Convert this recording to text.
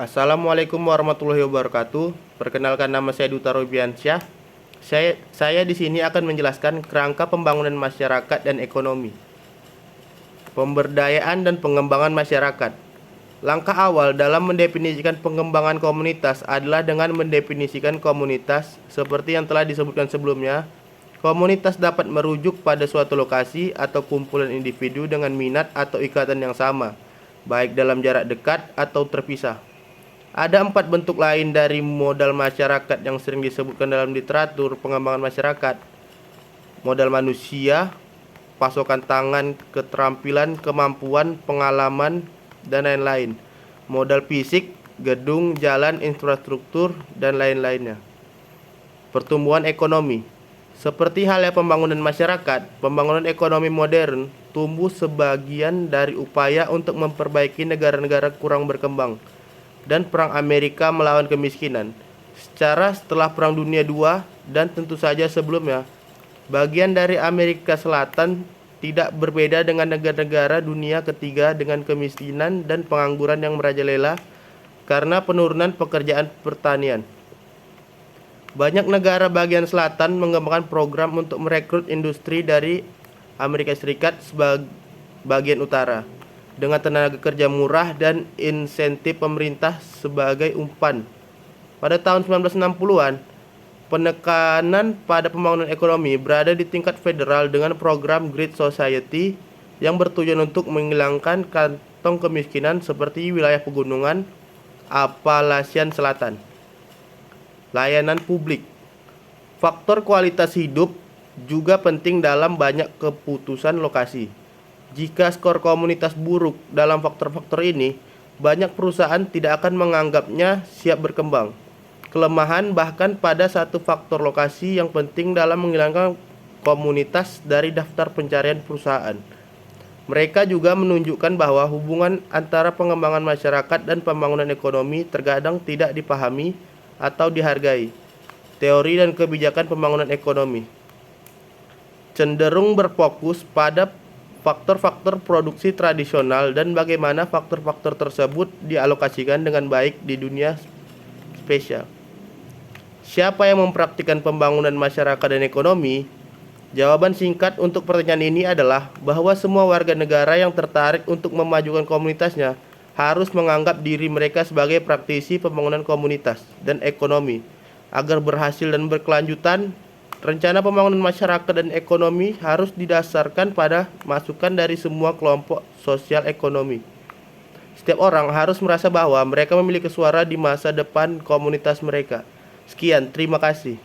Assalamualaikum warahmatullahi wabarakatuh. Perkenalkan, nama saya Duta Robiansyah. Saya di sini akan menjelaskan kerangka pembangunan masyarakat dan ekonomi. Pemberdayaan dan pengembangan masyarakat. Langkah awal dalam mendefinisikan pengembangan komunitas adalah dengan mendefinisikan komunitas seperti yang telah disebutkan sebelumnya. Komunitas dapat merujuk pada suatu lokasi atau kumpulan individu dengan minat atau ikatan yang sama, baik dalam jarak dekat atau terpisah. Ada 4 bentuk lain dari modal masyarakat yang sering disebutkan dalam literatur pengembangan masyarakat. Modal manusia, pasokan tangan, keterampilan, kemampuan, pengalaman, dan lain-lain. Modal fisik, gedung, jalan, infrastruktur, dan lain-lainnya. Pertumbuhan ekonomi. Seperti halnya pembangunan masyarakat, pembangunan ekonomi modern tumbuh sebagian dari upaya untuk memperbaiki negara-negara kurang berkembang dan Perang Amerika melawan kemiskinan. Setelah Perang Dunia II dan tentu saja sebelumnya, bagian dari Amerika Selatan tidak berbeda dengan negara-negara dunia ketiga dengan kemiskinan dan pengangguran yang merajalela karena penurunan pekerjaan pertanian. Banyak negara bagian selatan mengembangkan program untuk merekrut industri dari Amerika Serikat sebagai bagian utara dengan tenaga kerja murah dan insentif pemerintah sebagai umpan. Pada tahun 1960-an, penekanan pada pembangunan ekonomi berada di tingkat federal dengan program Great Society yang bertujuan untuk menghilangkan kantong kemiskinan seperti wilayah pegunungan Appalachian Selatan. Layanan publik. Faktor kualitas hidup juga penting dalam banyak keputusan lokasi. Jika skor komunitas buruk dalam faktor-faktor ini, banyak perusahaan tidak akan menganggapnya siap berkembang. Kelemahan bahkan pada satu faktor lokasi yang penting dalam menghilangkan komunitas dari daftar pencarian perusahaan. Mereka juga menunjukkan bahwa hubungan antara pengembangan masyarakat dan pembangunan ekonomi terkadang tidak dipahami atau dihargai. Teori dan kebijakan pembangunan ekonomi cenderung berfokus pada faktor-faktor produksi tradisional dan bagaimana faktor-faktor tersebut dialokasikan dengan baik di dunia spesial. Siapa yang mempraktikkan pembangunan masyarakat dan ekonomi? Jawaban singkat untuk pertanyaan ini adalah bahwa semua warga negara yang tertarik untuk memajukan komunitasnya harus menganggap diri mereka sebagai praktisi pembangunan komunitas dan ekonomi. Agar berhasil dan berkelanjutan, rencana pembangunan masyarakat dan ekonomi harus didasarkan pada masukan dari semua kelompok sosial ekonomi. Setiap orang harus merasa bahwa mereka memiliki suara di masa depan komunitas mereka. Sekian, terima kasih.